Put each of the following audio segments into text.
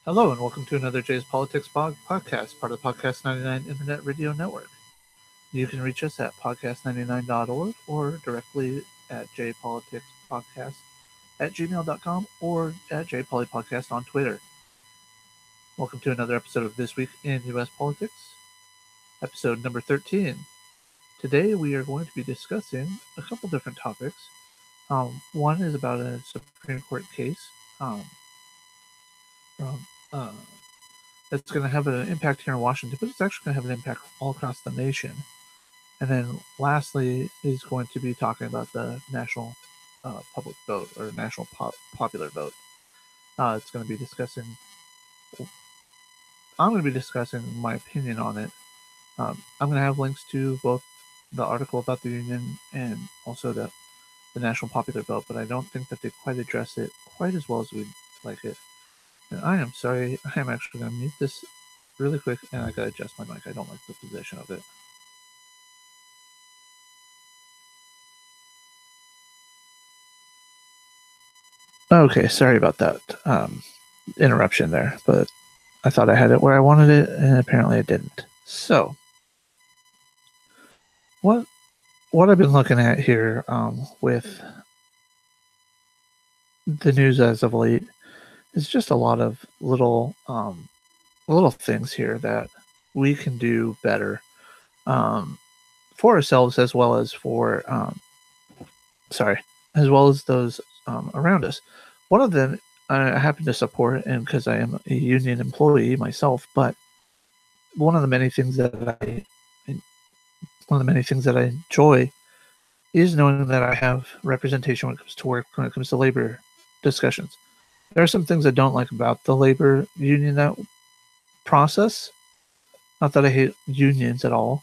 Hello and welcome to another Jay's Politics podcast, part of the Podcast 99 Internet Radio Network. You can reach us at podcast99.org or directly at jpoliticspodcast@gmail.com or at jpolypodcast on Twitter. Welcome to another episode of This Week in U.S. Politics, episode number 13. Today we are going to be discussing a couple different topics. One is about a Supreme Court case that's going to have an impact here in Washington, but it's actually going to have an impact all across the nation. And then lastly, he's going to be talking about the national public vote or national popular vote. It's going to be discussing. I'm going to be discussing my opinion on it. I'm going to have links to both the article about the union and also the national popular vote, but I don't think that they quite address it quite as well as we'd like it. And I am sorry, I am actually going to mute this really quick, and I got to adjust my mic. I don't like the position of it. Okay, sorry about that interruption there, but I thought I had it where I wanted it, and apparently I didn't. So, what I've been looking at here with the news as of late is just a lot of little things here that we can do better for ourselves as well as for those around us. One of them I happen to support, and because I am a union employee myself, but one of the many things that I enjoy is knowing that I have representation when it comes to work, when it comes to labor discussions. There are some things I don't like about the labor union process. Not that I hate unions at all,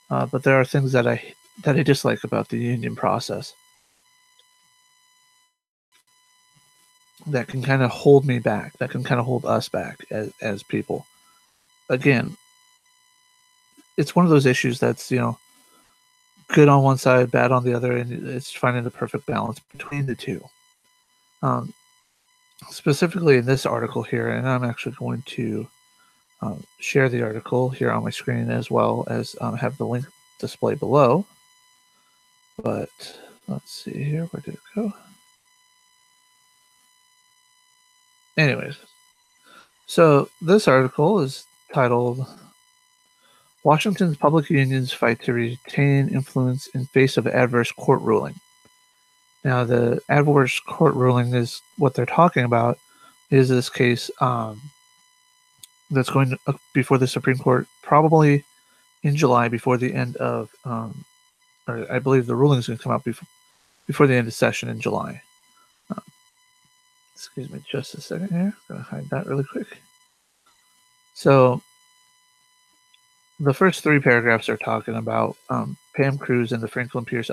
but there are things that I dislike about the union process that can kind of hold me back, that can kind of hold us back as people. Again, it's one of those issues that's, good on one side, bad on the other, and it's finding the perfect balance between the two. Specifically in this article here, and I'm actually going to share the article here on my screen as well as have the link display below. But let's see here, where did it go? Anyways, so this article is titled Washington's Public Unions Fight to Retain Influence in Face of Adverse Court Ruling. Now, the adverse court ruling is what they're talking about is this case that's going to, before the Supreme Court, probably in July, before the end of, or I believe the ruling is going to come out before the end of session in July. Excuse me just a second here. I'm going to hide that really quick. So, the first three paragraphs are talking about Pam Cruz and the Franklin Pierce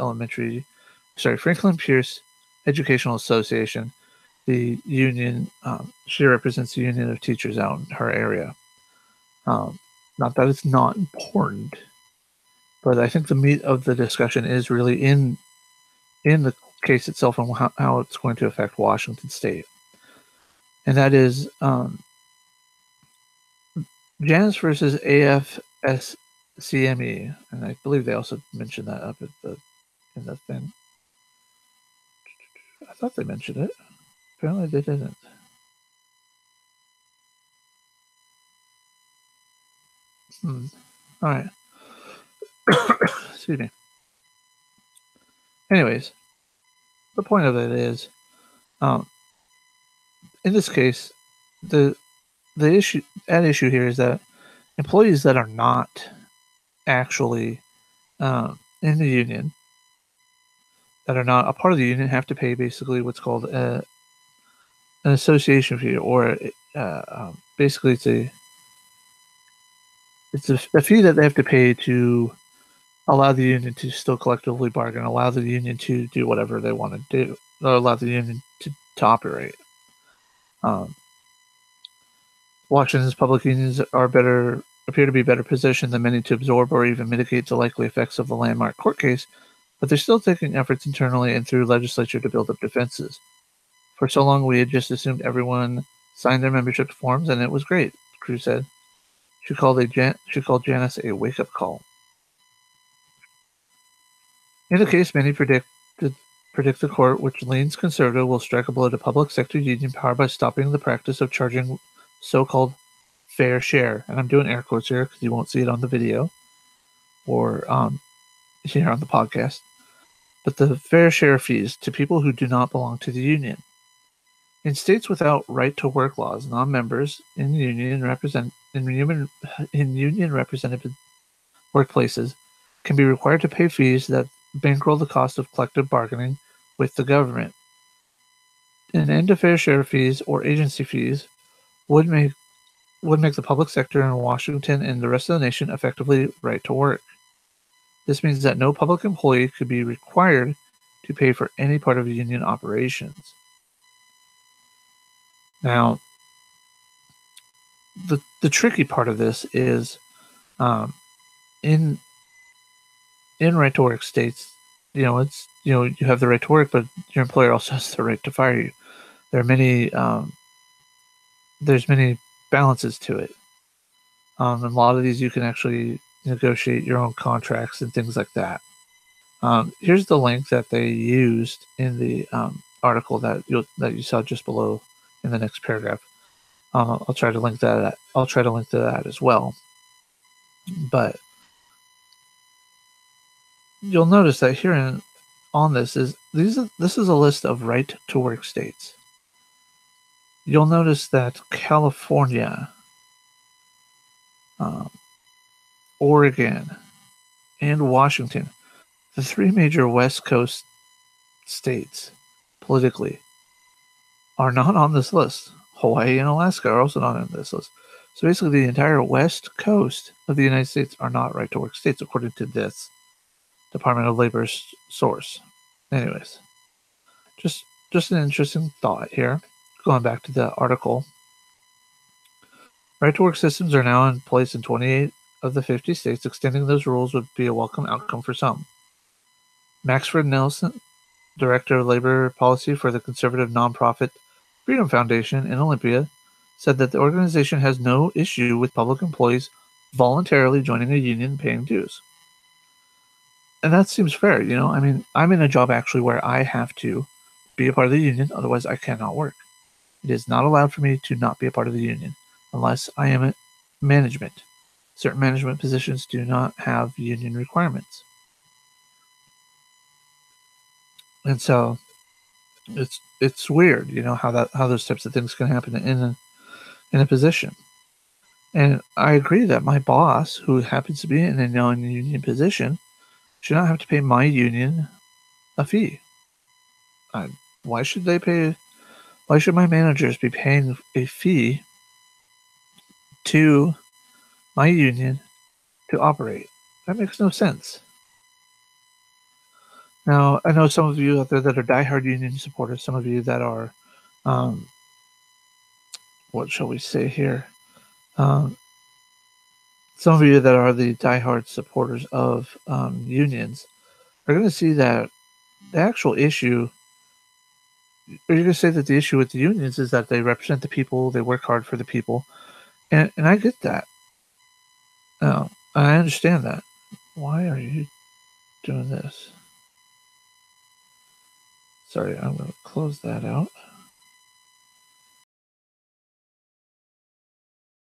Educational Association, the union. She represents the union of teachers out in her area. Not that it's not important, but I think the meat of the discussion is really in the case itself and how it's going to affect Washington State. And that is Janus versus AFSCME, and I believe they also mentioned that up in the thing. I thought they mentioned it. Apparently they didn't. All right. Excuse me. Anyways, the point of it is, in this case, the issue here is that employees that are not actually in the union, that are not a part of the union, have to pay basically what's called an association fee, or basically it's a fee that they have to pay to allow the union to still collectively bargain, allow the union to do whatever they want to do, or allow the union to operate. Washington's public unions appear to be better positioned than many to absorb or even mitigate the likely effects of the landmark court case, but they're still taking efforts internally and through legislature to build up defenses. For so long, we had just assumed everyone signed their membership forms, and it was great, Crew said. She called Janus a wake-up call. In the case, many predict the court, which leans conservative, will strike a blow to public sector union power by stopping the practice of charging so-called fair share. And I'm doing air quotes here because you won't see it on the video or here on the podcast. But the fair share fees to people who do not belong to the union. In states without right-to-work laws, non-members in union represented workplaces can be required to pay fees that bankroll the cost of collective bargaining with the government. An end to fair share fees or agency fees would make the public sector in Washington and the rest of the nation effectively right to work. This means that no public employee could be required to pay for any part of union operations. Now, the tricky part of this is in right to work states, you have the right to work, but your employer also has the right to fire you. There are many there's many balances to it. A lot of these you can actually negotiate your own contracts and things like that. Here's the link that they used in the article that you saw just below in the next paragraph. I'll try to link that. I'll try to link to that as well. But you'll notice that here on this is a list of right to work states. You'll notice that California, Oregon, and Washington, the three major West Coast states politically, are not on this list. Hawaii and Alaska are also not on this list. So basically the entire West Coast of the United States are not right to work states according to this Department of Labor source. Anyways, just an interesting thought here. Going back to the article. Right to work systems are now in place in 28 of the 50 states. Extending those rules would be a welcome outcome for some. Maxford Nelson, Director of Labor Policy for the conservative nonprofit Freedom Foundation in Olympia, said that the organization has no issue with public employees voluntarily joining a union and paying dues. And that seems fair, I mean, I'm in a job actually where I have to be a part of the union, otherwise I cannot work. It is not allowed for me to not be a part of the union unless I am at management. Certain management positions do not have union requirements. And so it's weird, how those types of things can happen in a position. And I agree that my boss, who happens to be in a non-union position, should not have to pay my union a fee. Why should my managers be paying a fee to my union to operate? That makes no sense. Now, I know some of you out there that are diehard union supporters, some of you that are, what shall we say here? Some of you that are the diehard supporters of unions are going to see that the actual issue, or you're going to say that the issue with the unions is that they represent the people, they work hard for the people, and I get that. I understand that. Why are you doing this? Sorry, I'm going to close that out.